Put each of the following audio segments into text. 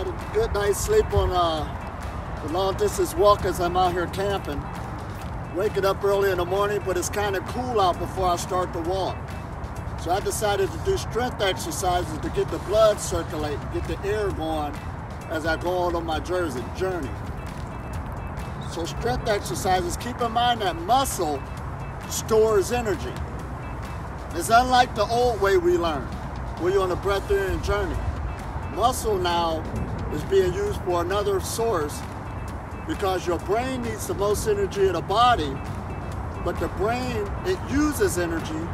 had a good night's sleep on the long distance walk as I'm out here camping. Waking up early in the morning, but it's kind of cool out before I start the walk. So I decided to do strength exercises to get the blood circulating, get the air going as I go on my journey. So strength exercises, keep in mind that muscle stores energy. It's unlike the old way we learned, where you're on a Breatharian journey. Muscle now is being used for another source because your brain needs the most energy in the body, but the brain, it uses energy,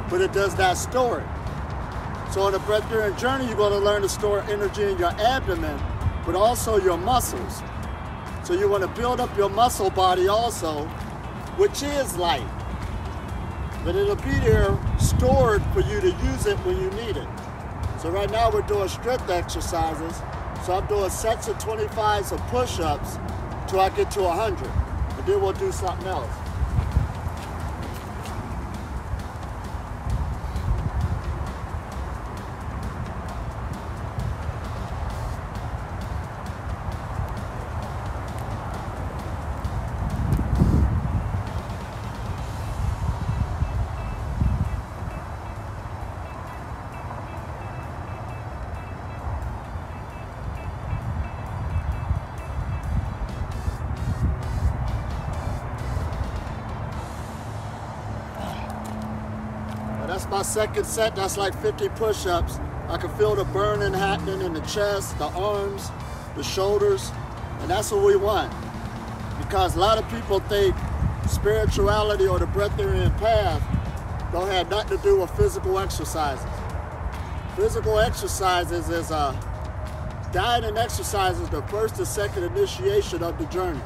but it does not store it. So on a Breatharian journey, you're going to learn to store energy in your abdomen, but also your muscles. So you want to build up your muscle body also, which is light. But it'll be there stored for you to use it when you need it. So right now we're doing strength exercises. So I'm doing sets of 25s of push-ups till I get to 100. And then we'll do something else. That's my second set. That's like 50 push-ups. I can feel the burning happening in the chest, the arms, the shoulders, and that's what we want. Because a lot of people think spirituality or the Breatharian path don't have nothing to do with physical exercises. Physical exercises is diet and exercise is the first and second initiation of the journey.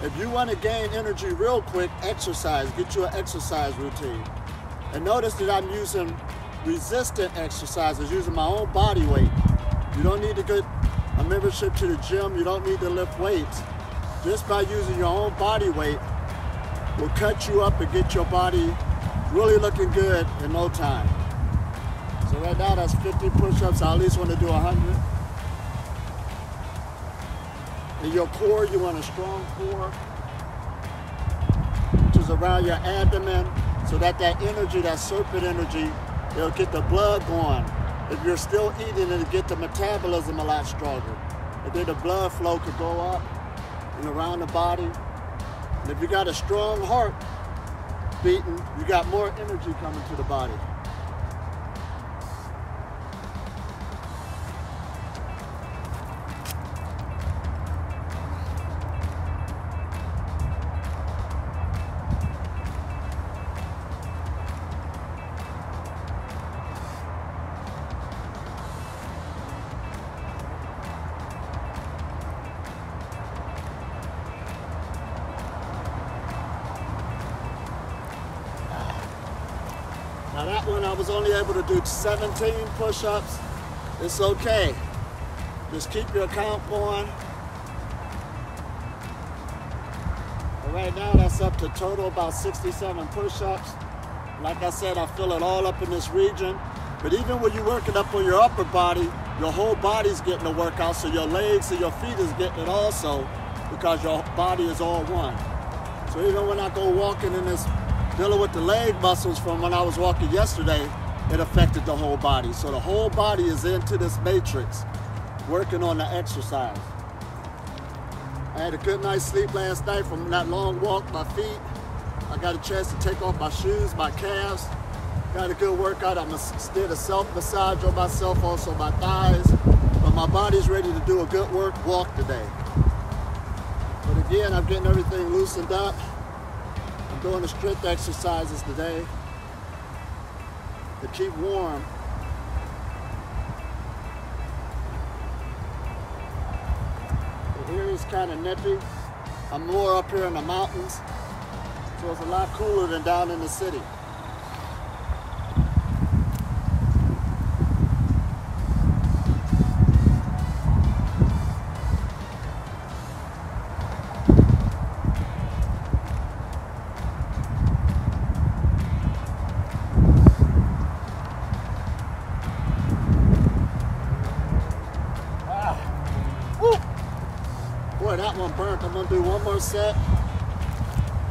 If you want to gain energy real quick, exercise. Get you an exercise routine. And notice that I'm using resistant exercises, using my own body weight. You don't need to get a membership to the gym. You don't need to lift weights. Just by using your own body weight will cut you up and get your body really looking good in no time. So right now that's 50 push-ups. I at least want to do 100. In your core, you want a strong core, which is around your abdomen. So that energy, that serpent energy, it'll get the blood going. If you're still eating, it'll get the metabolism a lot stronger. And then the blood flow could go up and around the body. And if you got a strong heart beating, you got more energy coming to the body. Now that one I was only able to do 17 push-ups. It's okay. Just keep your count going. And right now that's up to total about 67 push-ups. Like I said, I feel it all up in this region. But even when you're working up on your upper body, your whole body's getting a workout, so your legs and your feet is getting it also, because your body is all one. So even when I go walking in this, dealing with the leg muscles from when I was walking yesterday, it affected the whole body. So the whole body is into this matrix, working on the exercise. I had a good night's sleep last night from that long walk, my feet. I got a chance to take off my shoes, my calves. Got a good workout. I did a self-massage on myself, also my thighs. But my body's ready to do a good walk today. But again, I'm getting everything loosened up. I'm doing the strength exercises today to keep warm. The area's kind of nippy. I'm more up here in the mountains, so it's a lot cooler than down in the city. that one burnt. I'm gonna do one more set.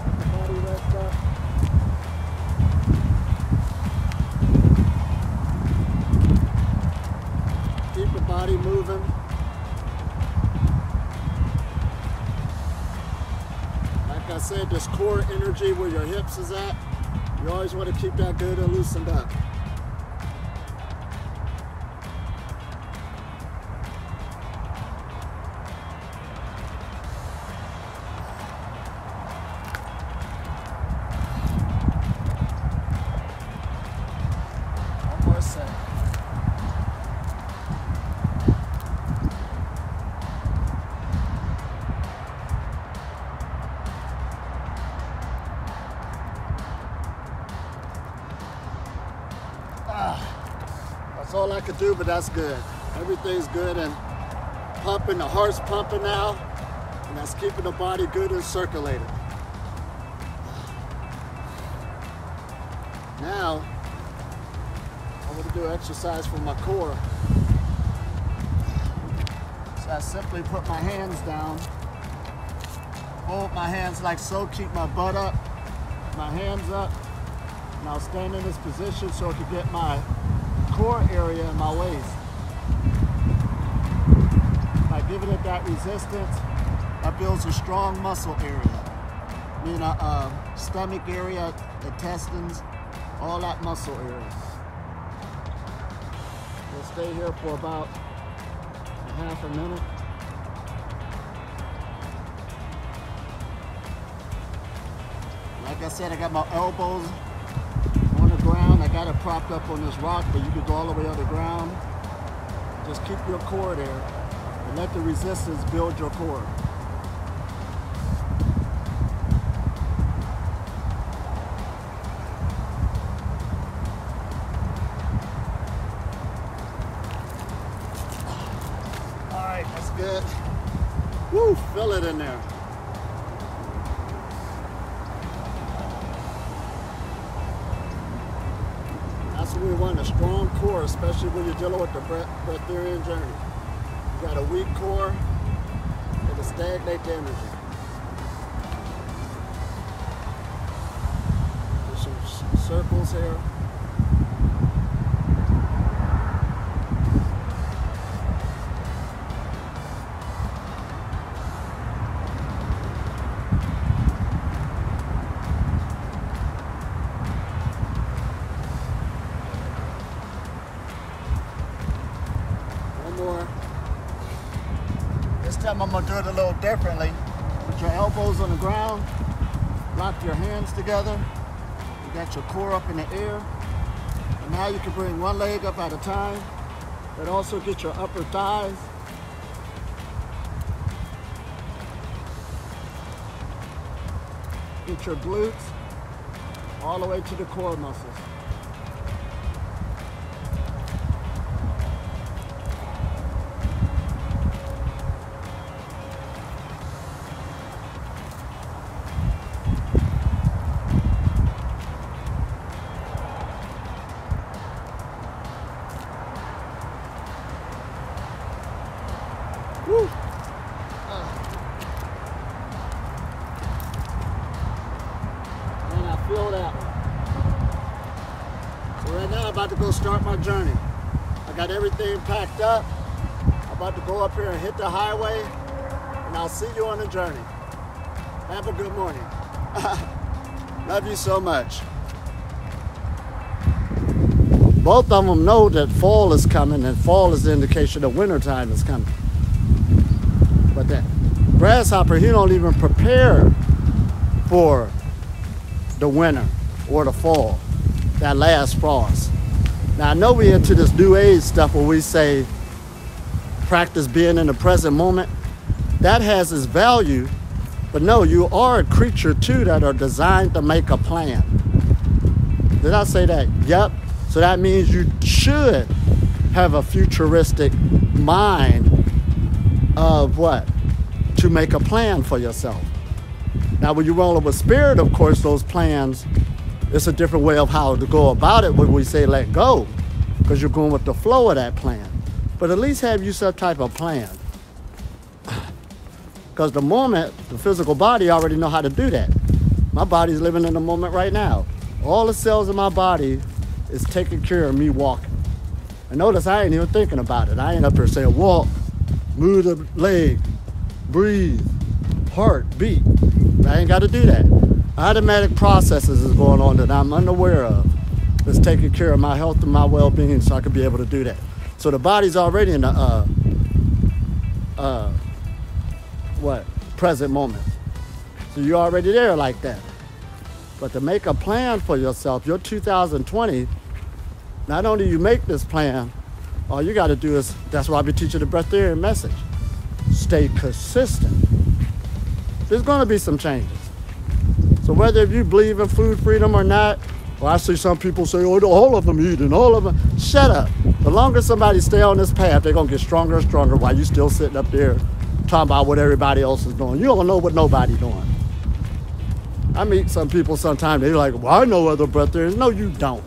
Let the body rest up. Keep the body moving. Like I said, this core energy where your hips is at, you always want to keep that good and loosened up. One more set. That's all I could do, but that's good. Everything's good and pumping, the heart's pumping now, and that's keeping the body good and circulated. Now, I'm going to do exercise for my core. So I simply put my hands down, hold my hands like so, keep my butt up, my hands up, and I'll stand in this position so I can get my core area in my waist. By giving it that resistance, that builds a strong muscle area. I mean, stomach area, intestines, all that muscle area. We'll stay here for about a half a minute. Like I said, I got my elbows on the ground. I got it propped up on this rock, but you can go all the way underground. Just keep your core there and let the resistance build your core. All right, that's good. Woo, feel it in there. That's what we want, a strong core, especially when you're dealing with the Breatharian journey. You got a weak core, it'll stagnate the energy. There's some circles here. More. This time I'm going to do it a little differently. Put your elbows on the ground, lock your hands together. You got your core up in the air. And now you can bring one leg up at a time, but also get your upper thighs. Get your glutes all the way to the core muscles. Woo. And I feel that one. So right now I'm about to go start my journey. I got everything packed up. I'm about to go up here and hit the highway, and I'll see you on the journey. Have a good morning. Love you so much. Both of them know that fall is coming, and fall is the indication that wintertime is coming. But that grasshopper, he don't even prepare for the winter or the fall, that last frost. Now I know we into this new age stuff where we say practice being in the present moment. That has its value, but no, you are a creature too that are designed to make a plan. Did I say that? Yep. So that means you should have a futuristic mind of what? To make a plan for yourself. Now when you're rolling with spirit, of course, those plans, it's a different way of how to go about it when we say let go, because you're going with the flow of that plan. But at least have you some type of plan. Because the moment, the physical body already know how to do that. My body's living in the moment right now. All the cells in my body is taking care of me walking. And notice I ain't even thinking about it. I ain't up here saying walk, move the leg, breathe, heart, beat. I ain't got to do that. Automatic processes is going on that I'm unaware of. It's taking care of my health and my well-being so I can be able to do that. So the body's already in the present moment. So you're already there like that. But to make a plan for yourself, your 2020, not only you make this plan, all you got to do is, that's why I be teaching the Breatharian message. Stay consistent. There's going to be some changes. So whether you believe in food freedom or not, or I see some people say, oh, all of them eat and all of them. Shut up. The longer somebody stay on this path, they're going to get stronger and stronger while you still sitting up there talking about what everybody else is doing. You don't know what nobody's doing. I meet some people sometimes, they're like, well, I know other breatharians. No, you don't.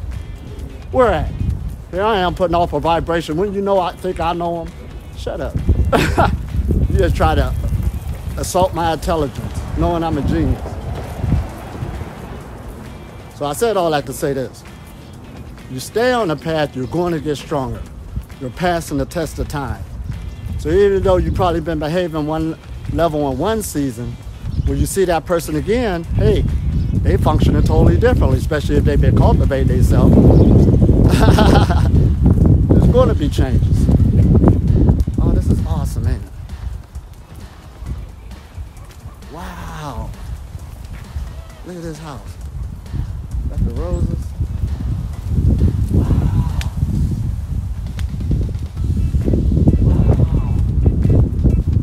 Where at? Here I am putting off a vibration. When you know I think I know them, shut up. You just try to assault my intelligence, knowing I'm a genius. So I said all that to say this. You stay on the path, you're going to get stronger. You're passing the test of time. So even though you've probably been behaving one level in one season, when you see that person again, hey, they functioning totally differently, especially if they've been cultivating themselves. There's going to be changes. Oh, this is awesome, ain't it? Wow. Look at this house. Got the roses. Wow. Wow.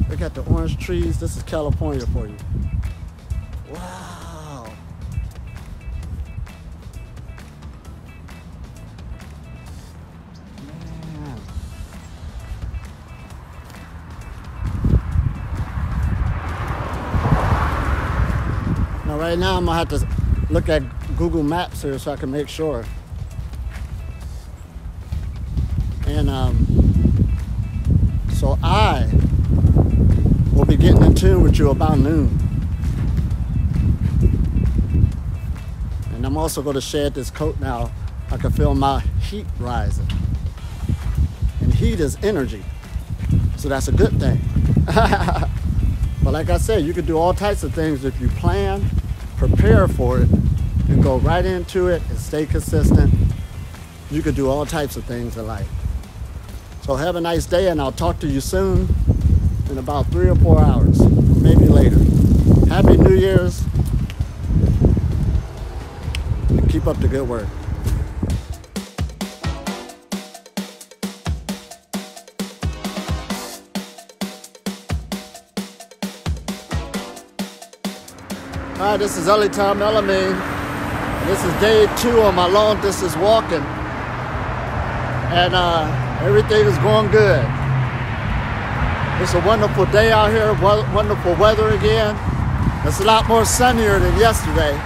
They got the orange trees. This is California for you. Wow. Man. Now right now I'm gonna have to look at Google Maps here so I can make sure. And so I will be getting in tune with you about noon. And I'm also going to shed this coat now. I can feel my heat rising. And heat is energy. So that's a good thing. But like I said, you can do all types of things if you plan, prepare for it, and go right into it and stay consistent. You could do all types of things in life. So have a nice day, and I'll talk to you soon in about 3 or 4 hours, maybe later. Happy New Year's, and keep up the good work. Hi, this is Elitom, El-Amin. This is day 2 on my long distance walking. And everything is going good. It's a wonderful day out here, wonderful weather again. It's a lot more sunnier than yesterday.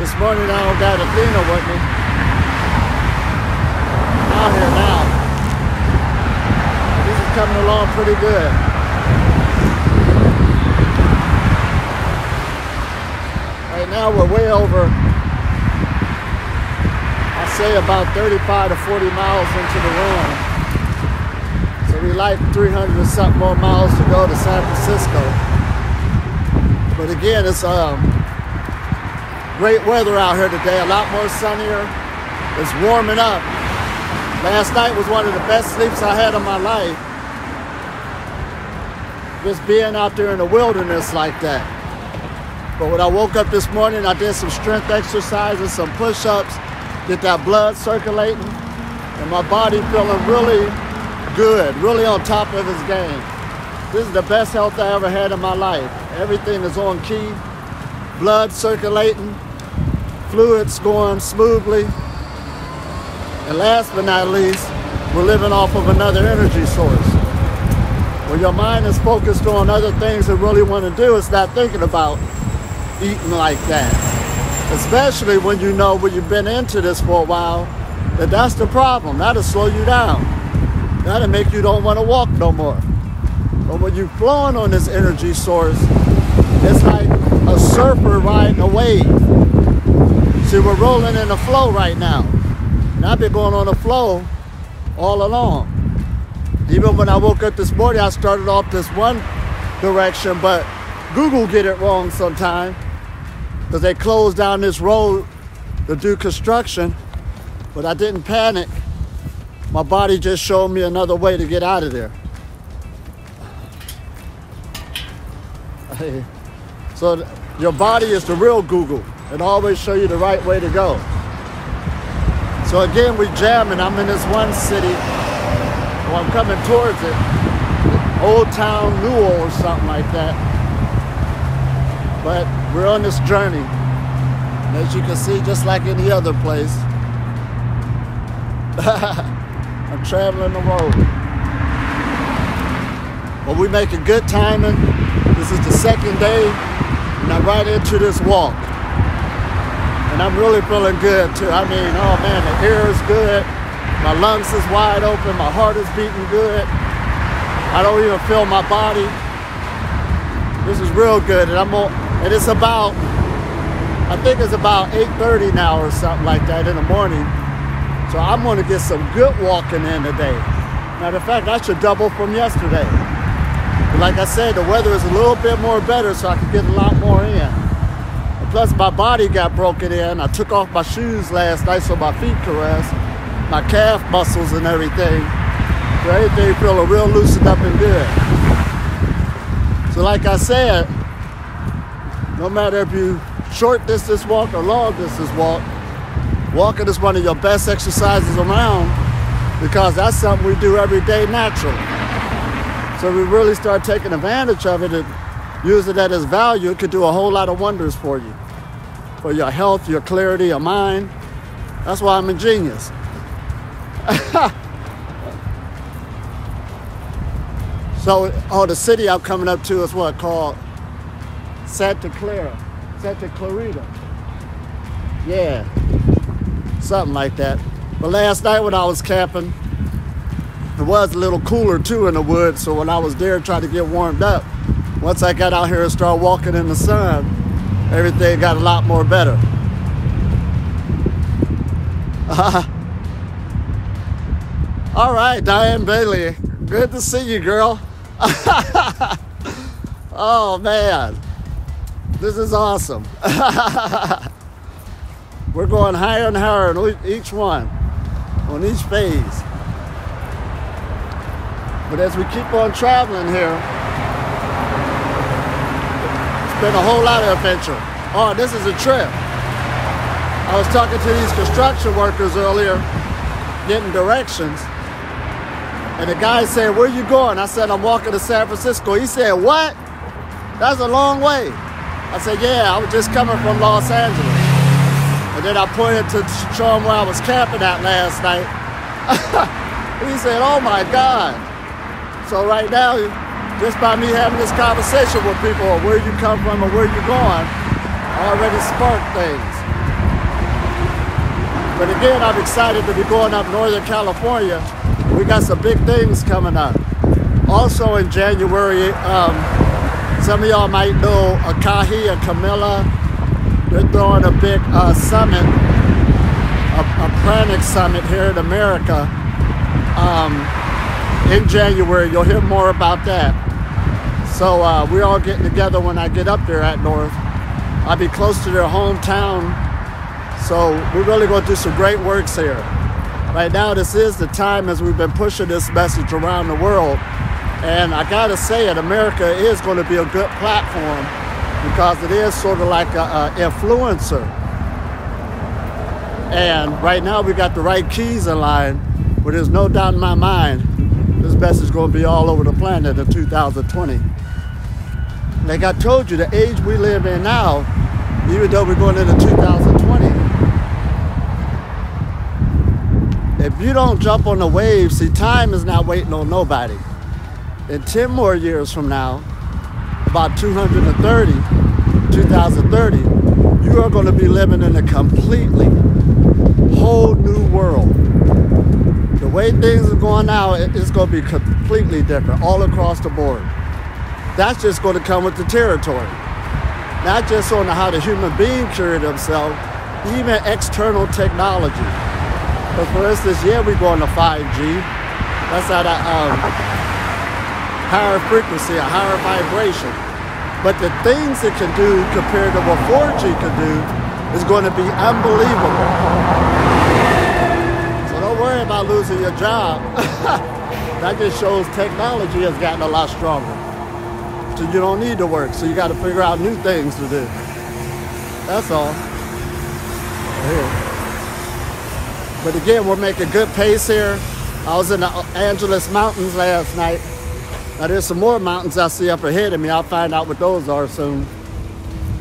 This morning I don't got Athena with me. I'm out here now. This is coming along pretty good. Right now we're way over, I say about 35 to 40 miles into the run. So we like 300 or something more miles to go to San Francisco. But again, it's great weather out here today, a lot more sunnier. It's warming up. Last night was one of the best sleeps I had in my life. Just being out there in the wilderness like that. But when I woke up this morning, I did some strength exercises, some push-ups, get that blood circulating, and my body feeling really good, really on top of its game. This is the best health I ever had in my life. Everything is on key, blood circulating, fluids going smoothly, and last but not least, we're living off of another energy source. When your mind is focused on other things you really want to do, it's not thinking about eating like that. Especially when you know when you've been into this for a while, that's the problem. That'll slow you down. That'll make you don't want to walk no more. But when you're flowing on this energy source, it's like a surfer riding a wave. See, we're rolling in the flow right now. And I've been going on the flow all along. Even when I woke up this morning, I started off this one direction, but Google get it wrong sometimes because they closed down this road to do construction, but I didn't panic. My body just showed me another way to get out of there. So your body is the real Google. It always show you the right way to go. So again, we jamming. I'm in this one city, or I'm coming towards it, Old Town Newell or something like that. But we're on this journey. And as you can see, just like any other place, I'm traveling the road. But we making good timing. This is the second day, and I'm right into this walk. And I'm really feeling good too. I mean, oh man, the air is good. My lungs is wide open. My heart is beating good. I don't even feel my body. This is real good. And it's about, I think it's about 8:30 now or something like that in the morning. So I'm gonna get some good walking in today. Matter of fact, I should double from yesterday. But like I said, the weather is a little bit more better, so I can get a lot more in. And plus my body got broken in. I took off my shoes last night so my feet could rest, my calf muscles and everything. So everything feeling real loosened up and good. So like I said, no matter if you short distance walk or long distance walk, walking is one of your best exercises around because that's something we do every day naturally. So we really start taking advantage of it and use it at its value. It could do a whole lot of wonders for you, for your health, your clarity, your mind. That's why I'm a genius. So, the city I'm coming up to is what called Santa Clarita. Yeah, something like that. But last night when I was camping, it was a little cooler too in the woods. So when I was there trying to get warmed up, once I got out here and started walking in the sun, everything got a lot more better. All right, Diane Bailey, good to see you, girl. Oh man, this is awesome. We're going higher and higher on each one, on each phase. But as we keep on traveling here, it's been a whole lot of adventure. Oh, this is a trip. I was talking to these construction workers earlier, getting directions. And the guy said, "Where you going?" I said, "I'm walking to San Francisco." He said, "What? That's a long way." I said, "Yeah, I was just coming from Los Angeles." And then I pointed to show him where I was camping at last night. He said, "Oh my God." So right now, just by me having this conversation with people, or where you come from or where you're going, already sparked things. But again, I'm excited to be going up Northern California. We got some big things coming up. Also in January, some of y'all might know Akahi and Camilla. They're throwing a big summit, a pranic summit here in America in January. You'll hear more about that. So we're all getting together when I get up there at North. I'll be close to their hometown. So we're really going to do some great works here. Right now, this is the time as we've been pushing this message around the world. And I got to say it, America is going to be a good platform because it is sort of like an influencer. And right now, we got the right keys in line, but there's no doubt in my mind, this message is going to be all over the planet in 2020. Like I told you, the age we live in now, even though we're going into 2020, if you don't jump on the wave, see, time is not waiting on nobody. In 10 more years from now, about 2030, you are going to be living in a completely whole new world. The way things are going now, it's going to be completely different all across the board. That's just going to come with the territory. Not just on how the human being cured himself, even external technology. But for instance, yeah, we're going to 5G. That's at a higher frequency, a higher vibration. But the things it can do compared to what 4G can do is going to be unbelievable. So don't worry about losing your job. That just shows technology has gotten a lot stronger. So you don't need to work. So you got to figure out new things to do. That's all. Here. But again, we're making good pace here. I was in the Angeles Mountains last night. Now there's some more mountains I see up ahead of me. I'll find out what those are soon.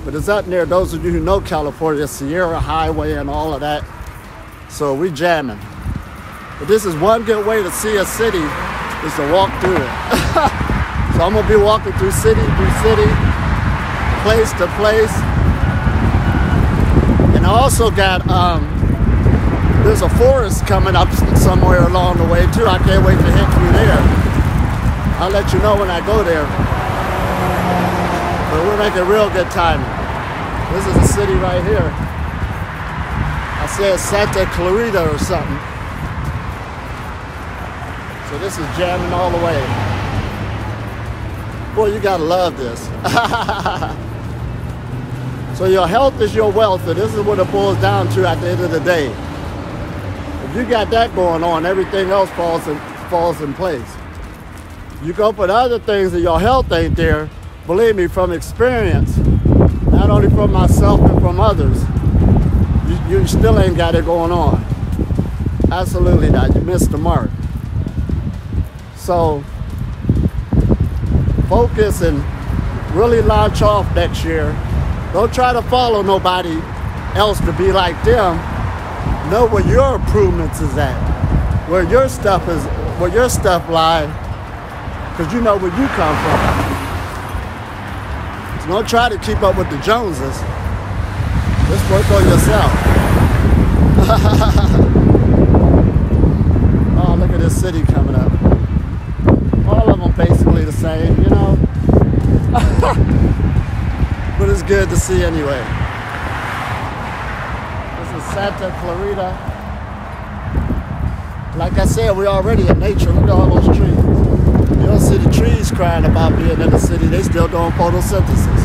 But it's up near, those of you who know California, Sierra Highway and all of that. So we jamming. But this is one good way to see a city, is to walk through it. So I'm gonna be walking through city, place to place. And I also got, there's a forest coming up somewhere along the way too. I can't wait to hit through there. I'll let you know when I go there. But we're making real good timing. This is a city right here. I said Santa Clarita or something. So this is jamming all the way. Boy, you gotta love this. So your health is your wealth, and this is what it boils down to at the end of the day. If you got that going on, everything else falls in place. You go put other things and your health ain't there, believe me, from experience, not only from myself and from others, you still ain't got it going on. Absolutely not. You missed the mark. So focus and really launch off next year. Don't try to follow nobody else to be like them. Know where your improvements is at, where your stuff lies, because you know where you come from. So don't try to keep up with the Joneses. Just work on yourself. Oh, look at this city coming up. All of them basically the same, you know. But it's good to see anyway. This is Santa Clarita. Like I said, we're already in nature. Look at all those trees. You don't see the trees crying about being in the city. They still doing photosynthesis.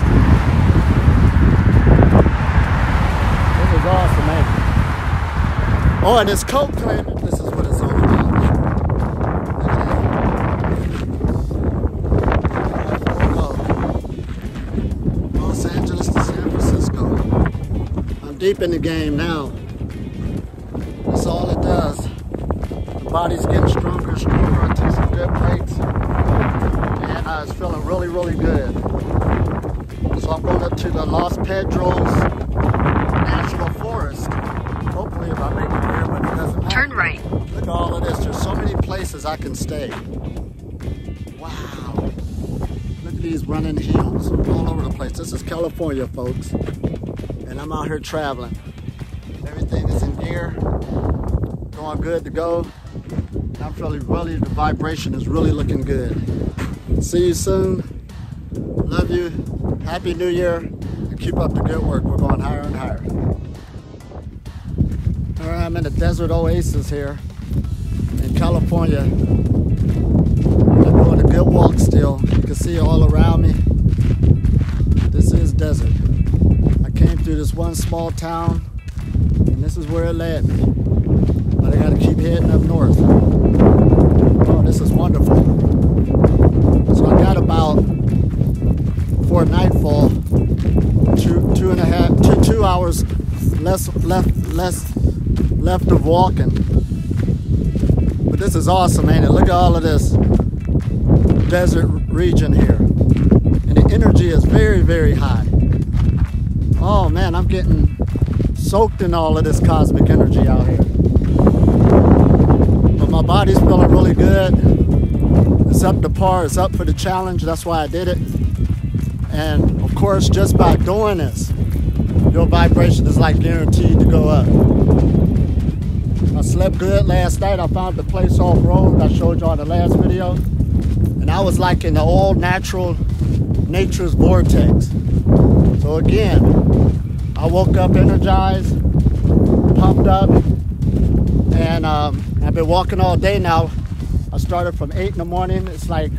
This is awesome, man. Oh, and it's coat claiming. This is what it's all about. Los Angeles to San Francisco. I'm deep in the game now. That's all it does. The body's getting stronger and stronger. I took some good breaks. And I was feeling really, really good. So I'm going up to the Los Pedros National Forest. Hopefully if I make it there, but it doesn't matter. Turn right. Look at all of this. There's so many places I can stay. Wow. Look at these running hills all over the place. This is California, folks. And I'm out here traveling. Everything is in gear. Going good to go. I'm feeling really, the vibration is really looking good. See you soon. Love you. Happy New Year. And keep up the good work. We're going higher and higher. All right, I'm in a desert oasis here in California. I'm doing a good walk still. You can see all around me. This is desert. I came through this one small town, and this is where it led me. But I gotta keep heading up north. Oh, this is wonderful. So I got about, before nightfall, 2 hours left of walking. But this is awesome, ain't it? Look at all of this desert region here. And the energy is very, very high. Oh man, I'm getting soaked in all of this cosmic energy out here. But my body's feeling really good. It's up to par, it's up for the challenge. That's why I did it. And of course, just by doing this, your vibration is like guaranteed to go up. I slept good last night. I found the place off road I showed y'all in the last video. And I was like in the old natural nature's vortex. So again, I woke up energized, pumped up, and I've been walking all day now. I started from 8 in the morning. It's like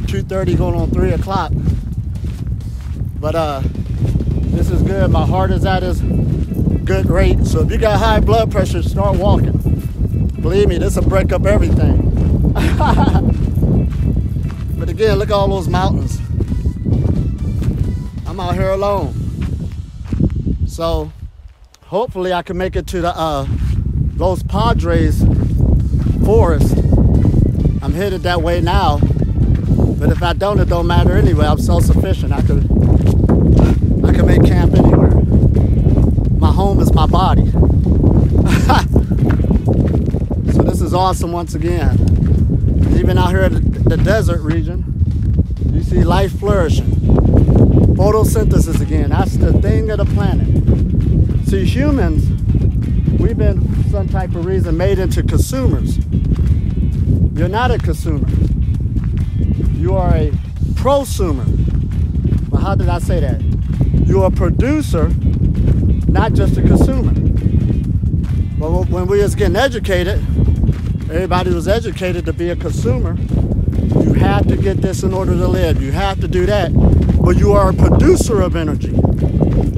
2:30 going on 3 o'clock. But this is good. My heart is at its good rate. So if you got high blood pressure, start walking. Believe me, this will break up everything. But again, look at all those mountains. I'm out here alone. So hopefully I can make it to the Los Padres forest. I'm headed that way now. But if I don't, it don't matter anyway. I'm self-sufficient. I can make camp anywhere. My home is my body. So this is awesome once again. Even out here in the desert region, you see life flourishing. Photosynthesis again, that's the thing of the planet. See, humans, we've been, for some type of reason, made into consumers. You're not a consumer. You are a prosumer. Well, how did I say that? You're a producer, not just a consumer. But when we was getting educated, everybody was educated to be a consumer. You have to get this in order to live. You have to do that. But you are a producer of energy.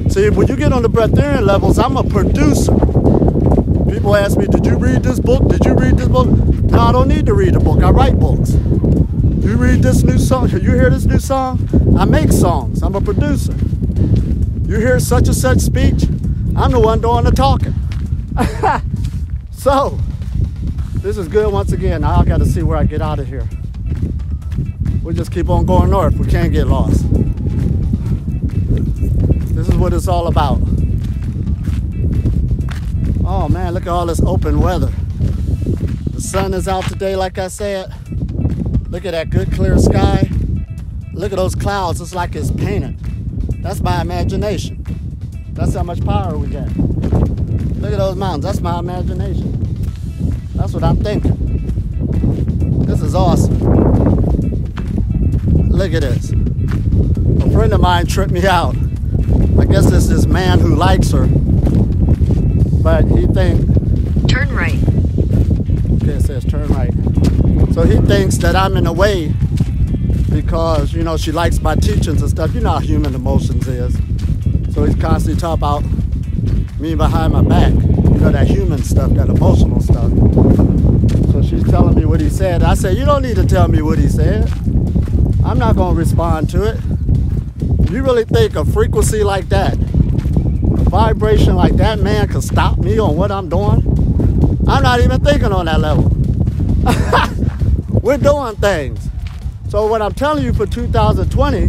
See, when you get on the Breatharian levels, I'm a producer. People ask me, did you read this book? Did you read this book? No, I don't need to read a book. I write books. You read this new song? You hear this new song? I make songs. I'm a producer. You hear such and such speech? I'm the one doing the talking. So, this is good once again. Now I got to see where I get out of here. We'll just keep on going north. We can't get lost. This is what it's all about. Oh man, look at all this open weather. The sun is out today, like I said. Look at that good clear sky. Look at those clouds. It's like it's painted. That's my imagination. That's how much power we got. Look at those mountains. That's my imagination. That's what I'm thinking. This is awesome. Look at this. A friend of mine tripped me out. I guess it's this man who likes her. But he thinks... Turn right. Okay, it says turn right. So he thinks that I'm in the way because, you know, she likes my teachings and stuff. You know how human emotions is. So he's constantly talking about me behind my back. You know, that human stuff, that emotional stuff. So she's telling me what he said. I said, you don't need to tell me what he said. I'm not going to respond to it. You really think a frequency like that, a vibration like that, man, could stop me on what I'm doing? I'm not even thinking on that level. We're doing things. So what I'm telling you for 2020,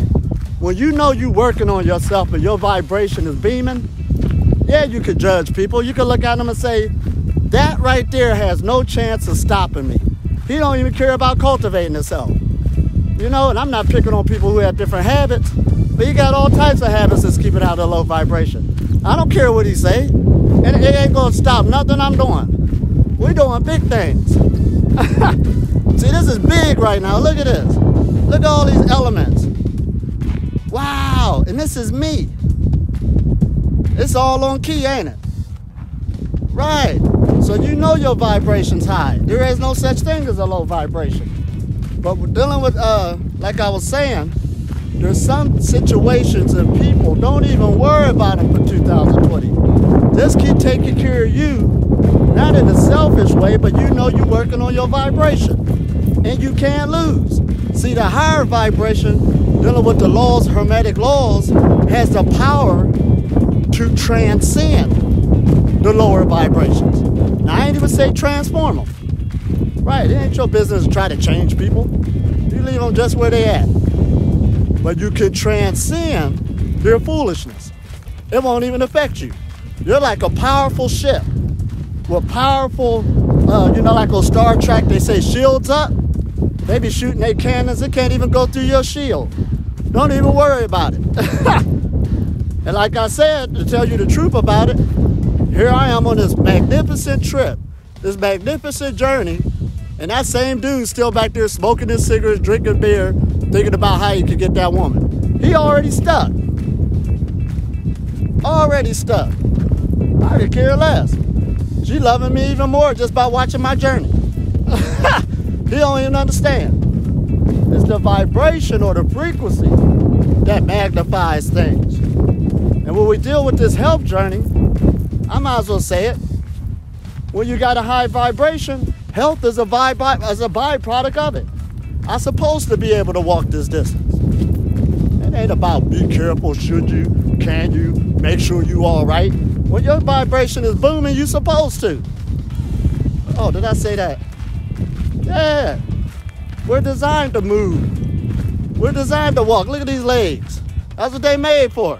when you know you're working on yourself and your vibration is beaming, yeah, you could judge people. You could look at them and say, that right there has no chance of stopping me. He don't even care about cultivating himself. You know, and I'm not picking on people who have different habits, but he got all types of habits that's keeping out a low vibration. I don't care what he say, and it ain't gonna stop nothing I'm doing. We're doing big things. See, this is big right now. Look at this. Look at all these elements. Wow, and this is me. It's all on key, ain't it? Right. So you know your vibration's high. There is no such thing as a low vibration. But we're dealing with, like I was saying, there's some situations and people, don't even worry about them for 2020. Just keep taking care of you, not in a selfish way, but you know you're working on your vibration. And you can't lose. See, the higher vibration, dealing with the laws, hermetic laws, has the power to transcend the lower vibrations. Now, I ain't even say transform them. Right, it ain't your business to try to change people. You leave them just where they at. But you can transcend their foolishness. It won't even affect you. You're like a powerful ship with powerful, you know, like on Star Trek, they say shields up. They be shooting their cannons. It can't even go through your shield. Don't even worry about it. And like I said, to tell you the truth about it, here I am on this magnificent trip, this magnificent journey, and that same dude's still back there smoking his cigarettes, drinking beer, thinking about how he could get that woman. He already stuck. Already stuck. I could care less. She loving me even more just by watching my journey. He don't even understand. It's the vibration or the frequency that magnifies things. And when we deal with this health journey, I might as well say it. When you got a high vibration, health is a byproduct of it. I'm supposed to be able to walk this distance. It ain't about be careful, should you, can you, make sure you all right. When your vibration is booming, you're supposed to. Oh, did I say that? Yeah. We're designed to move. We're designed to walk. Look at these legs. That's what they made for.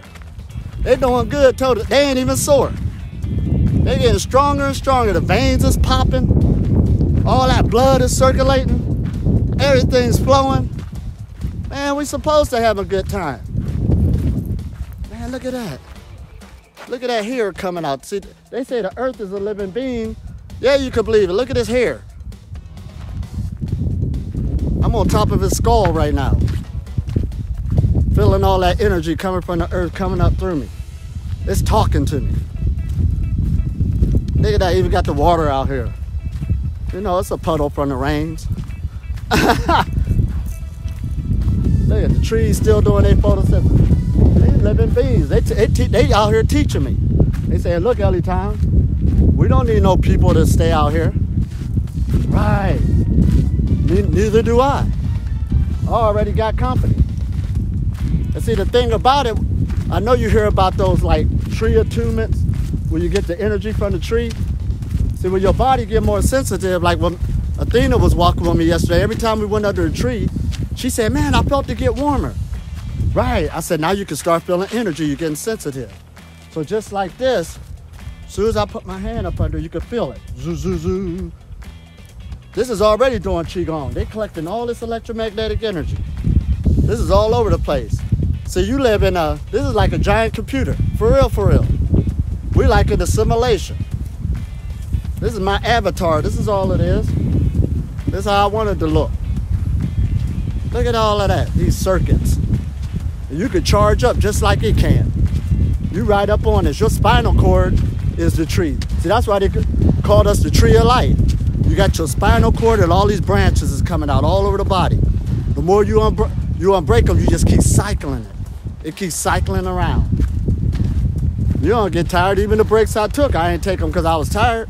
They're doing good, totally. They ain't even sore. They're getting stronger and stronger. The veins is popping. All that blood is circulating. Everything's flowing. Man, we supposed to have a good time. Man, look at that. Look at that hair coming out. See, they say the earth is a living being. Yeah, you can believe it. Look at his hair. I'm on top of his skull right now. Feeling all that energy coming from the earth coming up through me. It's talking to me. Look at that, even got the water out here. You know, it's a puddle from the rains. Look at the trees still doing their photosynthesis. They living beings. They out here teaching me. They say, look, Elitom, we don't need no people to stay out here. Right. Neither do I. I already got company. And see, the thing about it, I know you hear about those like tree attunements, where you get the energy from the tree. See, when your body get more sensitive, like when Athena was walking with me yesterday, every time we went under a tree, she said, man, I felt it get warmer. Right. I said, now you can start feeling energy. You're getting sensitive. So just like this, as soon as I put my hand up under, you can feel it. Zoo, zoo, zoo. This is already doing Qigong. They're collecting all this electromagnetic energy. This is all over the place. So you live in this is like a giant computer. For real, for real. We like an assimilation. This is my avatar. This is all it is. This is how I wanted to look. Look at all of that, these circuits. And you could charge up just like it can. You ride up on this. Your spinal cord is the tree. See, that's why they called us the tree of life. You got your spinal cord and all these branches is coming out all over the body. The more you unbreak them, you just keep cycling it. It keeps cycling around. You don't get tired. Even the breaks I took, I ain't take them because I was tired.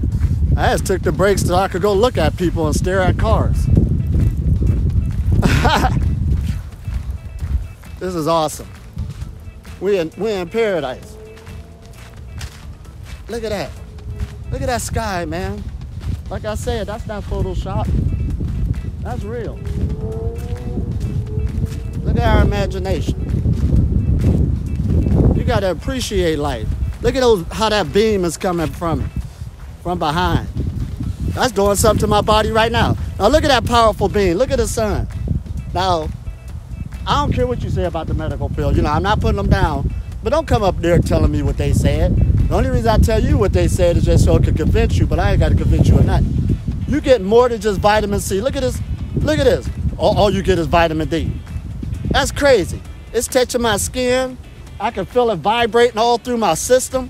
I just took the breaks so I could go look at people and stare at cars. This is awesome. We're in paradise. Look at that. Look at that sky, man. Like I said, that's not Photoshop. That's real. Look at our imagination. You gotta appreciate life. Look at how that beam is coming from behind. That's doing something to my body right now. Now look at that powerful beam. Look at the sun. Now, I don't care what you say about the medical field. You know, I'm not putting them down. But don't come up there telling me what they said. The only reason I tell you what they said is just so it can convince you, but I ain't got to convince you or nothing. You get more than just vitamin C. Look at this. Look at this. All you get is vitamin D. That's crazy. It's touching my skin. I can feel it vibrating all through my system.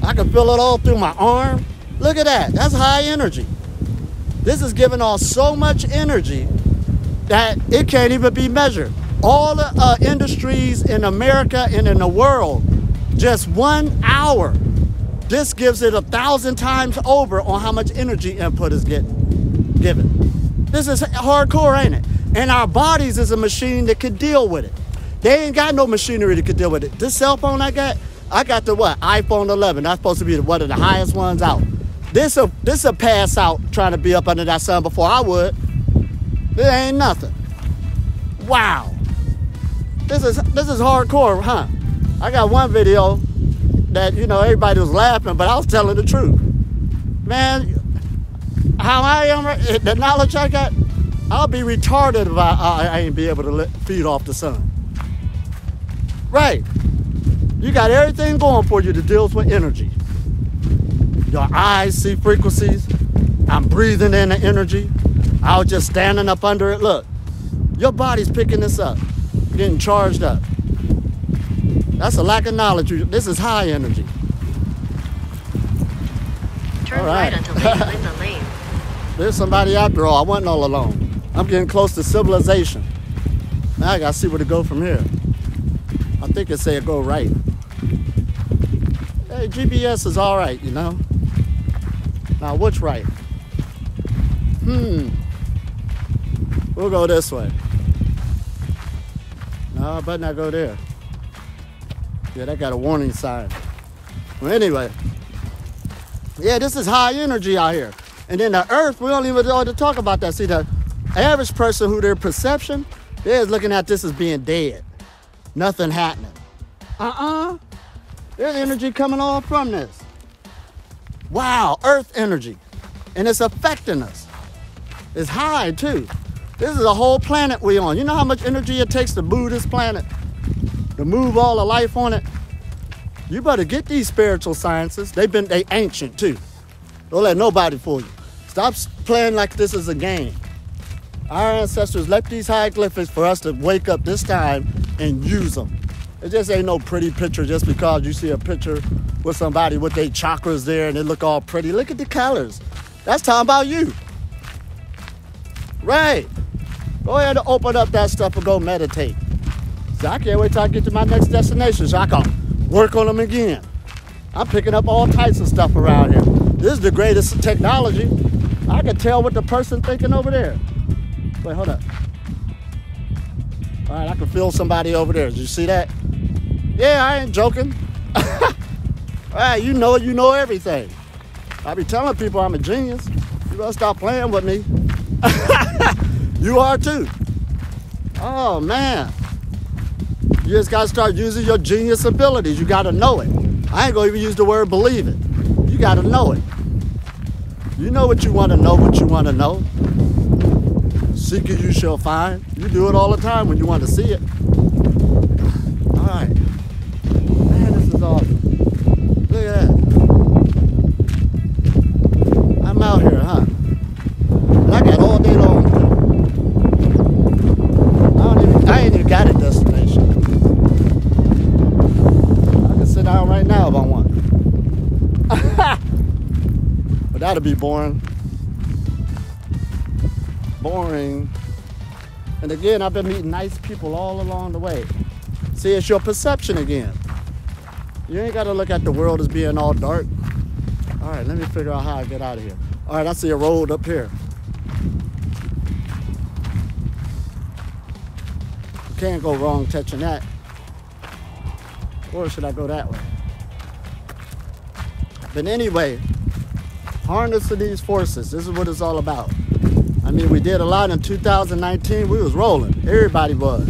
I can feel it all through my arm. Look at that. That's high energy. This is giving off so much energy that it can't even be measured. All the industries in America and in the world, just 1 hour, this gives it 1,000 times over on how much energy input is given. This is hardcore, ain't it? And our bodies is a machine that can deal with it. They ain't got no machinery that can deal with it. This cell phone I got the what? iPhone 11. That's supposed to be one of the highest ones out. This'll pass out trying to be up under that sun before I would. This ain't nothing. Wow. This is hardcore, huh? I got one video that, you know, everybody was laughing, but I was telling the truth. Man, how I am, the knowledge I got, I'll be retarded if I ain't be able to feed off the sun. Right. You got everything going for you that deals with energy. Your eyes see frequencies. I'm breathing in the energy. I was just standing up under it. Look, your body's picking this up, getting charged up. That's a lack of knowledge. This is high energy. Turn right onto Linda Lane. There's somebody after all. I wasn't all alone. I'm getting close to civilization. Now I gotta see where to go from here. I think it said go right. Hey, GPS is all right, you know. Now which right? We'll go this way. No, I better not go there. Yeah, that got a warning sign. Well, anyway. Yeah, this is high energy out here. And then the earth, we don't even want to talk about that. See, the average person who their perception, they're looking at this as being dead. Nothing happening. There's energy coming all from this. Wow, earth energy. And it's affecting us. It's high, too. This is a whole planet we on. You know how much energy it takes to move this planet? To move all the life on it? You better get these spiritual sciences. They ancient, too. Don't let nobody fool you. Stop playing like this is a game. Our ancestors left these hieroglyphics for us to wake up this time and use them. It just ain't no pretty picture just because you see a picture with somebody with their chakras there and they look all pretty. Look at the colors. That's talking about you. Right. Go ahead and open up that stuff and go meditate. So I can't wait till I get to my next destination so I can work on them again. I'm picking up all types of stuff around here. This is the greatest technology. I can tell what the person thinking over there. Wait, hold up. All right, I can feel somebody over there. Did you see that? Yeah, I ain't joking. All right, you know everything. I be telling people I'm a genius. You better stop playing with me. You are too. Oh, man. You just got to start using your genius abilities. You got to know it. I ain't going to even use the word believe it. You got to know it. You know what you want to know, what you want to know. Seek it, you shall find. You do it all the time when you want to see it. All right. Man, this is awesome. Look at that. I'm out here, huh? And I got all day long to do. I ain't even got a destination. I can sit down right now if I want. But that'd be boring. Boring. And again, I've been meeting nice people all along the way. See, it's your perception again. You ain't got to look at the world as being all dark. All right, let me figure out how I get out of here. All right, I see a road up here. You can't go wrong touching that. Or should I go that way? But anyway, harnessing these forces, this is what it's all about. I mean, we did a lot in 2019. We was rolling. Everybody was.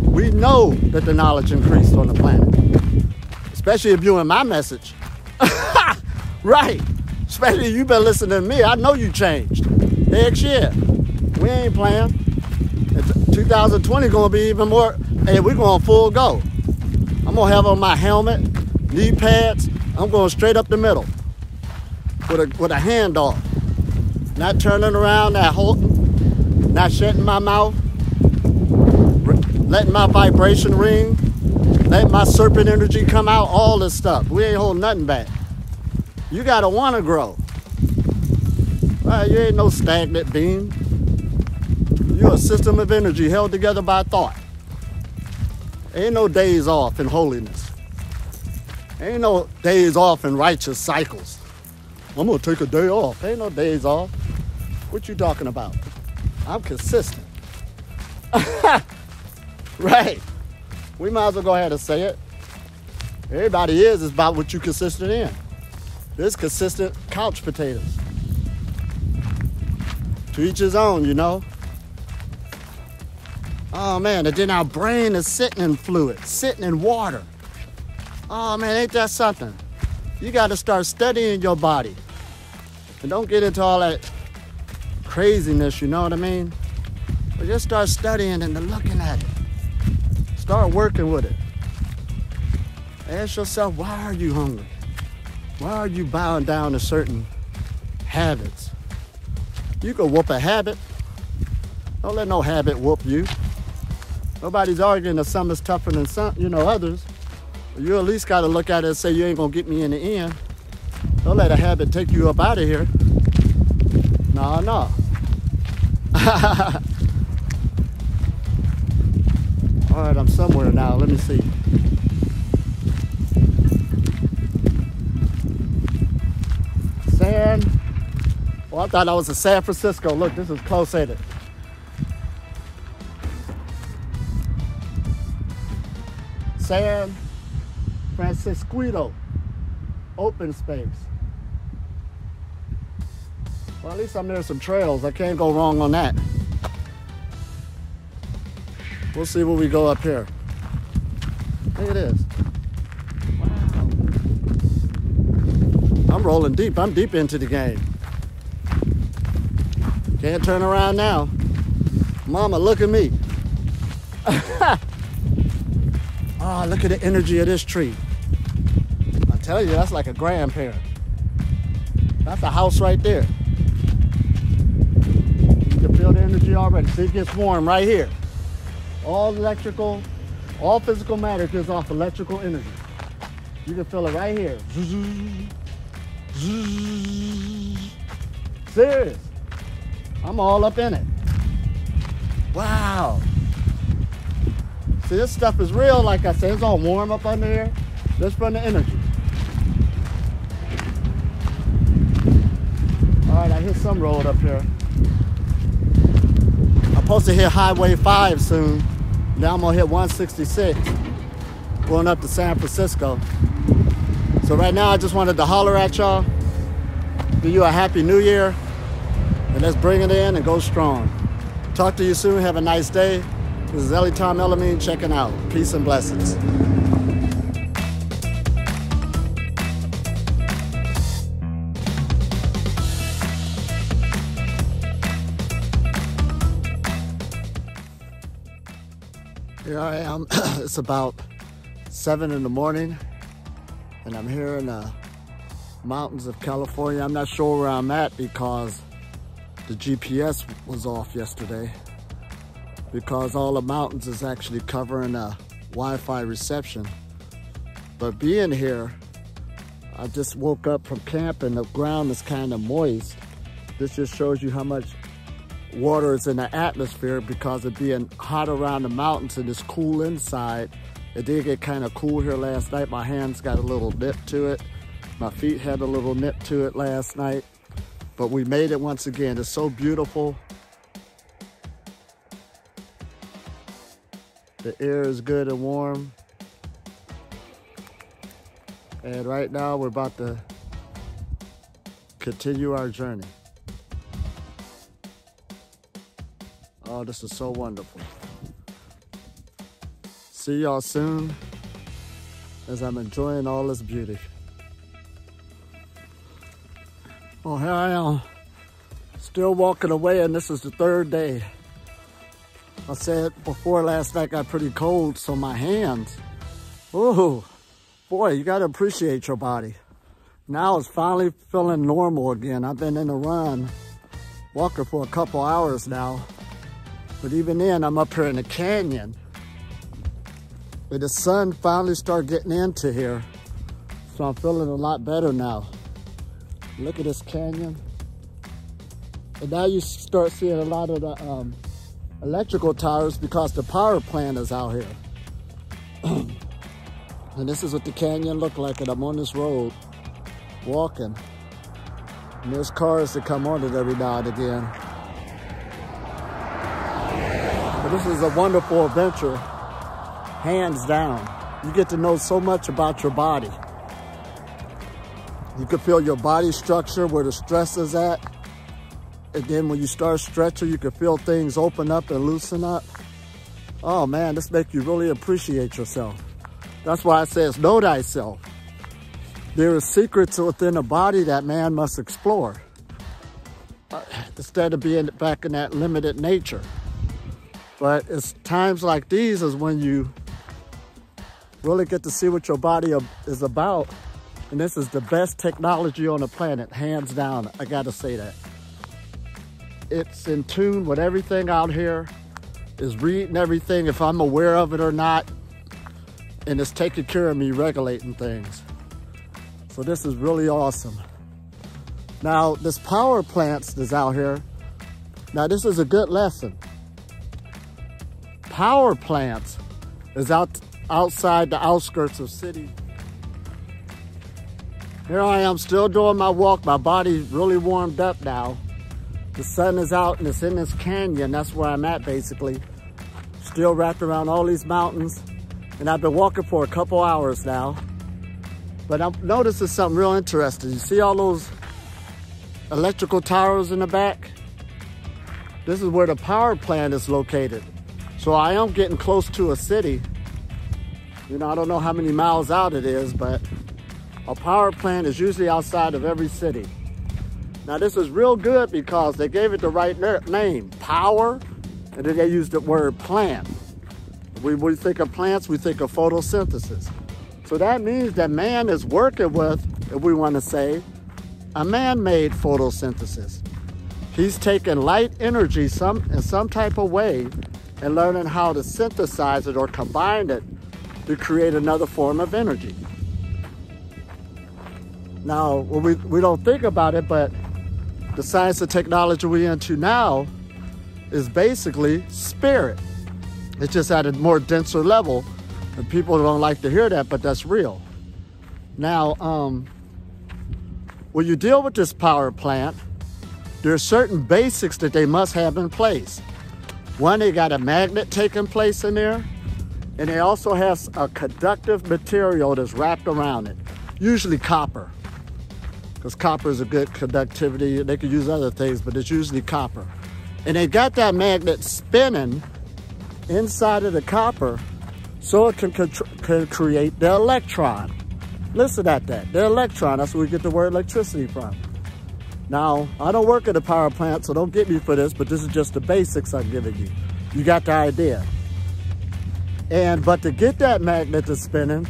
We know that the knowledge increased on the planet. Especially if you're in my message. Right. Especially if you've been listening to me. I know you changed. Heck yeah. We ain't playing. 2020 going to be even more. Hey, we're going full go. I'm going to have on my helmet, knee pads. I'm going straight up the middle with a handoff. Not turning around, not holding, not shutting my mouth, letting my vibration ring, letting my serpent energy come out, all this stuff. We ain't holding nothing back. You got to want to grow. Right, you ain't no stagnant being. You're a system of energy held together by thought. Ain't no days off in holiness. Ain't no days off in righteous cycles. I'm going to take a day off. Ain't no days off. What you talking about? I'm consistent. Right. We might as well go ahead and say it. Everybody is about what you consistent in. This consistent couch potatoes. To each his own, you know. Oh, man. And then our brain is sitting in fluid, sitting in water. Oh, man, ain't that something? You got to start studying your body. And don't get into all that craziness, you know what I mean? But just start studying and looking at it. Start working with it. Ask yourself, why are you hungry? Why are you bowing down to certain habits? You can whoop a habit. Don't let no habit whoop you. Nobody's arguing that some is tougher than some, others. But you at least got to look at it and say you ain't gonna get me in the end. Don't let a habit take you up out of here. No. All right, I'm somewhere now. Let me see. Well, I thought I was in San Francisco. Look, this is close, ain't it? San Francisco. Open space. Well, at least I'm near some trails. I can't go wrong on that. We'll see where we go up here. Look at this. Wow. I'm rolling deep. I'm deep into the game. Can't turn around now. Mama, look at me. Oh, look at the energy of this tree. I tell you, that's like a grandparent. That's a house right there. You can feel the energy already. See, it gets warm right here. All electrical, all physical matter gives off electrical energy. You can feel it right here. Serious. I'm all up in it. Wow. See, this stuff is real. Like I said, it's all warm up under here. Just from the energy. All right, I hit some road up here. I'm supposed to hit Highway 5 soon. Now I'm gonna hit 166, going up to San Francisco. So right now I just wanted to holler at y'all, give you a happy new year, and let's bring it in and go strong. Talk to you soon, have a nice day. This is Elitom El-Amin checking out. Peace and blessings. Here I am. It's about 7 in the morning, and I'm here in the mountains of California. I'm not sure where I'm at because the GPS was off yesterday, because all the mountains is actually covering a Wi-Fi reception. But being here, I just woke up from camp and the ground is kind of moist. This just shows you how much water is in the atmosphere because of being hot around the mountains and it's cool inside. It did get kind of cool here last night. My hands got a little nip to it. My feet had a little nip to it last night. But we made it once again. It's so beautiful. The air is good and warm. And right now we're about to continue our journey. Oh, this is so wonderful. See y'all soon as I'm enjoying all this beauty. Oh, here I am, still walking away, and this is the 3rd day. I said before last night got pretty cold, so my hands, oh, boy, you gotta appreciate your body. Now it's finally feeling normal again. I've been in a run, walking for a couple hours now. But even then, I'm up here in the canyon. But the sun finally started getting into here. So I'm feeling a lot better now. Look at this canyon. And now you start seeing a lot of the electrical towers because the power plant is out here. And this is what the canyon looked like, and I'm on this road, walking. And there's cars that come on it every now and again. But this is a wonderful adventure, hands down. You get to know so much about your body. You can feel your body structure, where the stress is at. And then when you start stretching, you can feel things open up and loosen up. Oh man, this makes you really appreciate yourself. That's why it says, know thyself. There are secrets within the body that man must explore. Instead of being back in that limited nature. But it's times like these is when you really get to see what your body is about. And this is the best technology on the planet, hands down. I gotta say that. It's in tune with everything out here. is reading everything if I'm aware of it or not, and it's taking care of me, regulating things. So this is really awesome. Now, this power plants that's out here, now this is a good lesson. Power plants is outside the outskirts of cities. Here I am still doing my walk. My body's really warmed up now. The sun is out and it's in this canyon. That's where I'm at basically. Still wrapped around all these mountains. And I've been walking for a couple hours now. But I'm noticing something real interesting. You see all those electrical towers in the back? This is where the power plant is located. So I am getting close to a city. You know, I don't know how many miles out it is, but a power plant is usually outside of every city. Now this is real good because they gave it the right name, power, and then they used the word plant. When we think of plants, we think of photosynthesis. So that means that man is working with, if we want to say, a man-made photosynthesis. He's taking light energy in some type of way and learning how to synthesize it or combine it to create another form of energy. Now, we don't think about it, but the science and technology we're into now is basically spirit. It's just at a more denser level, and people don't like to hear that, but that's real. Now, when you deal with this power plant, there are certain basics that they must have in place. One, they got a magnet taking place in there, and they also have a conductive material that's wrapped around it, usually copper, because copper is a good conductivity. They could use other things, but it's usually copper. And they got that magnet spinning inside of the copper so it can create the electron. Listen at that, the electron, that's where we get the word electricity from. Now, I don't work at a power plant, so don't get me for this, but this is just the basics I'm giving you. You got the idea. But to get that magnet to spinning,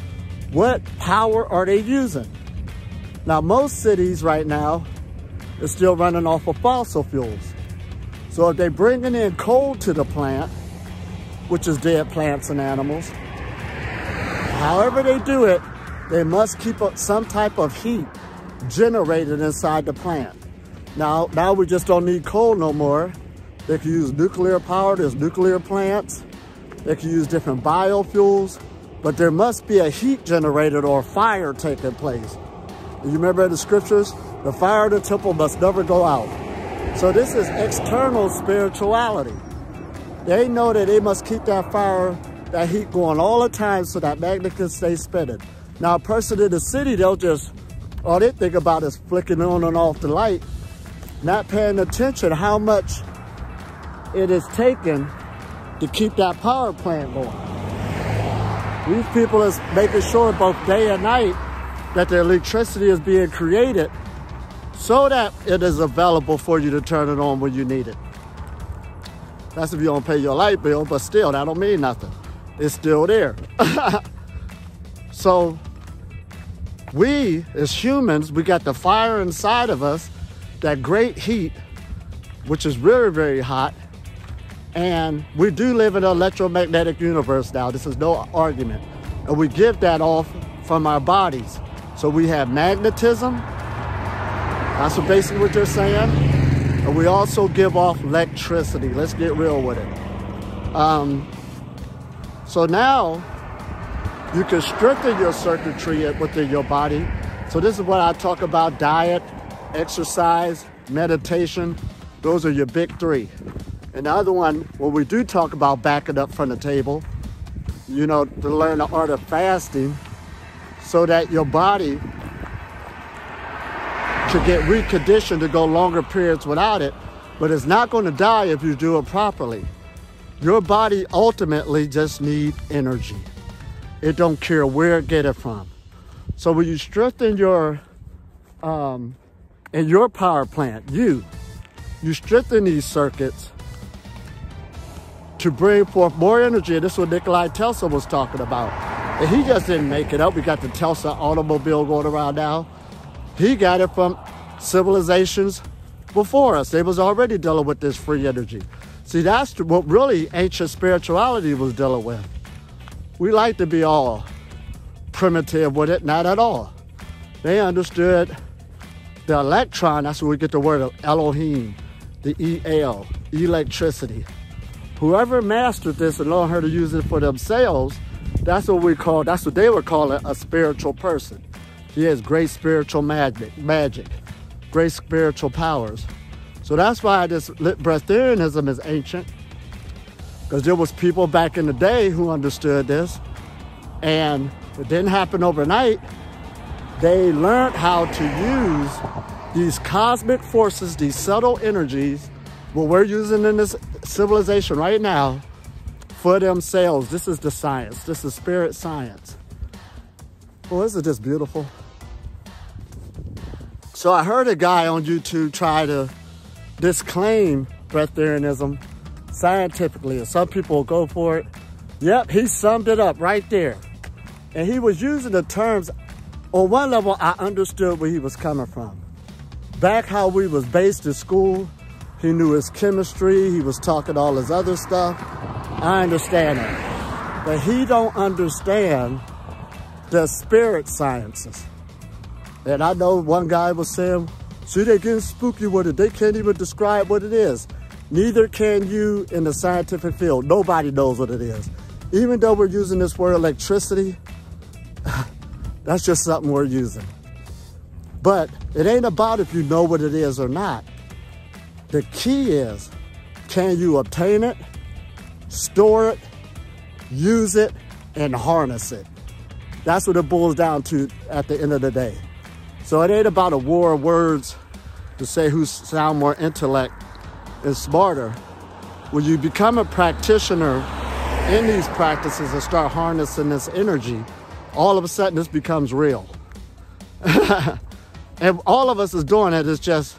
what power are they using? Now, most cities right now are still running off of fossil fuels. So if they're bringing in coal to the plant, which is dead plants and animals, however they do it, they must keep up some type of heat generated inside the plant. Now we just don't need coal no more. They can use nuclear power, there's nuclear plants. They can use different biofuels, but there must be a heat generated or fire taking place. You remember in the scriptures, the fire of the temple must never go out. So this is external spirituality. They know that they must keep that fire, that heat going all the time so that magnet can stay spinning. Now a person in the city, all they think about is flicking on and off the light, not paying attention how much it is taking to keep that power plant going. These people is making sure both day and night that the electricity is being created so that it is available for you to turn it on when you need it. That's if you don't pay your light bill, but still, that don't mean nothing. It's still there. So we, as humans, we got the fire inside of us, that great heat, which is very, very hot. And we do live in an electromagnetic universe now. This is no argument. And we give that off from our bodies. So we have magnetism. That's basically what they're saying. And we also give off electricity. Let's get real with it. So now you can strengthen your circuitry within your body. So this is what I talk about: diet, exercise, meditation. Those are your big three. And the other one, when we do talk about backing up from the table, you know, to learn the art of fasting so that your body can get reconditioned to go longer periods without it, but it's not going to die if you do it properly. Your body ultimately just needs energy. It don't care where it get it from. So when you strengthen your, in your power plant, you strengthen these circuits to bring forth more energy. And this is what Nikola Tesla was talking about. And he just didn't make it up. We got the Tesla automobile going around now. He got it from civilizations before us. They was already dealing with this free energy. See, that's what really ancient spirituality was dealing with. We like to be all primitive with it, not at all. They understood the electron, that's where we get the word Elohim, the E-L, electricity. Whoever mastered this and learned how to use it for themselves, that's what they were calling a spiritual person. He has great spiritual magic, great spiritual powers. So that's why this breatharianism is ancient, because there was people back in the day who understood this, and it didn't happen overnight. They learned how to use these cosmic forces, these subtle energies, what we're using in this civilization right now, for themselves. This is the science. This is spirit science. Well, isn't this beautiful? So I heard a guy on YouTube try to disclaim breatharianism scientifically, and some people will go for it. Yep, he summed it up right there. And he was using the terms, on one level, I understood where he was coming from. Back how we was based in school, he knew his chemistry, he was talking all his other stuff. I understand that. But he don't understand the spirit sciences. And I know one guy was saying, see, they're getting spooky with it. They can't even describe what it is. Neither can you in the scientific field. Nobody knows what it is. Even though we're using this word electricity, that's just something we're using. But it ain't about if you know what it is or not. The key is, can you obtain it, store it, use it, and harness it? That's what it boils down to at the end of the day. So it ain't about a war of words to say who sound more intellect and smarter. When you become a practitioner in these practices and start harnessing this energy, all of a sudden this becomes real. And all of us is doing it, it's just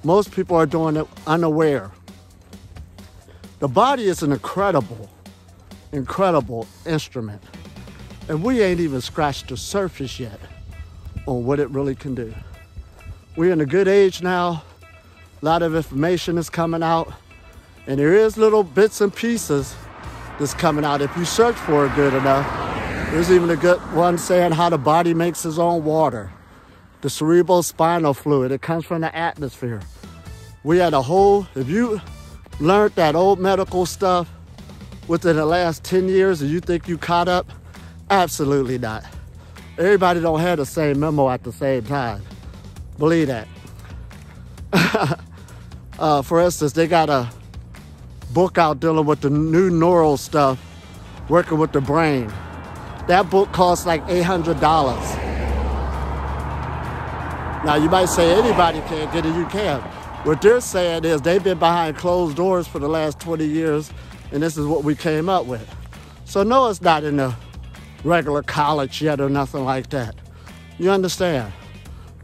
most people are doing it unaware. The body is an incredible, incredible instrument. And we ain't even scratched the surface yet on what it really can do. We're in a good age now. A lot of information is coming out. And there is little bits and pieces that's coming out if you search for it good enough. There's even a good one saying how the body makes its own water. The cerebrospinal fluid, it comes from the atmosphere. We had a whole, if you learned that old medical stuff within the last 10 years and you think you caught up, absolutely not. Everybody don't have the same memo at the same time. Believe that. For instance, they got a book out dealing with the new neural stuff, working with the brain. That book costs like $800. Now you might say anybody can't get it, you can. What they're saying is they've been behind closed doors for the last 20 years and this is what we came up with. So no, it's not in the regular college yet or nothing like that. You understand?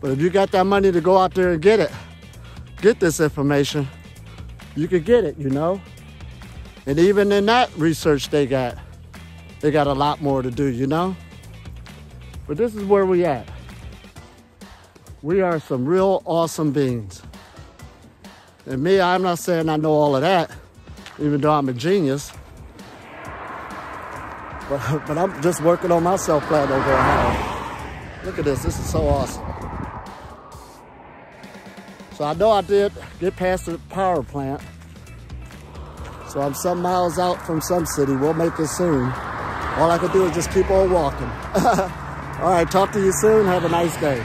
But if you got that money to go out there and get this information, you could get it, you know? And even in that research they got a lot more to do, you know? But this is where we at. We are some real awesome beings. And me, I'm not saying I know all of that, even though I'm a genius. But I'm just working on myself plan on going higher. Look at this is so awesome. So I know I did get past the power plant. So I'm some miles out from some city. We'll make it soon. All I can do is just keep on walking. All right, talk to you soon. Have a nice day.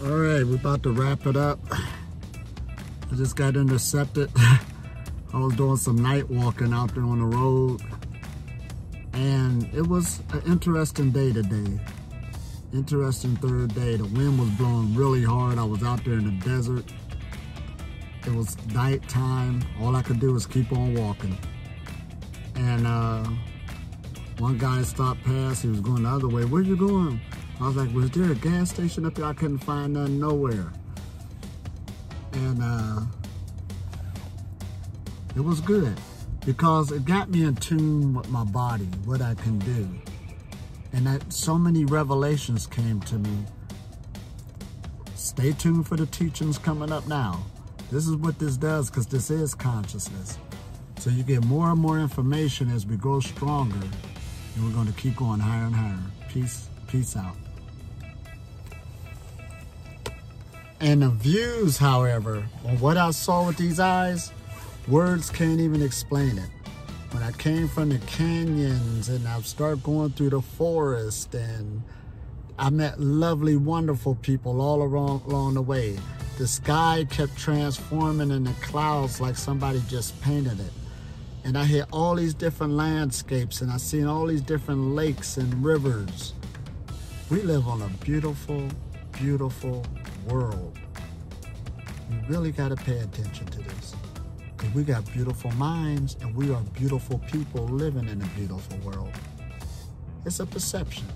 All right, we're about to wrap it up. I just got intercepted. I was doing some night walking out there on the road. And it was an interesting day today. Interesting third day. The wind was blowing really hard. I was out there in the desert. It was nighttime. All I could do was keep on walking. And one guy stopped past. He was going the other way. Where you going? I was like, was there a gas station up there? I couldn't find none nowhere. And It was good because it got me in tune with my body, what I can do. And that so many revelations came to me. Stay tuned for the teachings coming up now. This is what this does, because this is consciousness. So you get more and more information as we grow stronger, and we're going to keep going higher and higher. Peace out. And the views, however, on what I saw with these eyes, words can't even explain it. When I came from the canyons and I started going through the forest, and I met lovely, wonderful people all along the way. The sky kept transforming in the clouds like somebody just painted it. And I hit all these different landscapes, and I seen all these different lakes and rivers. We live on a beautiful, beautiful world. You really got to pay attention to this. Because we got beautiful minds, and we are beautiful people living in a beautiful world. It's a perception.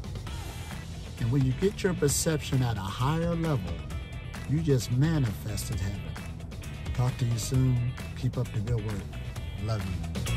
And when you get your perception at a higher level, you just manifested heaven. Talk to you soon. Keep up the good work. Love you.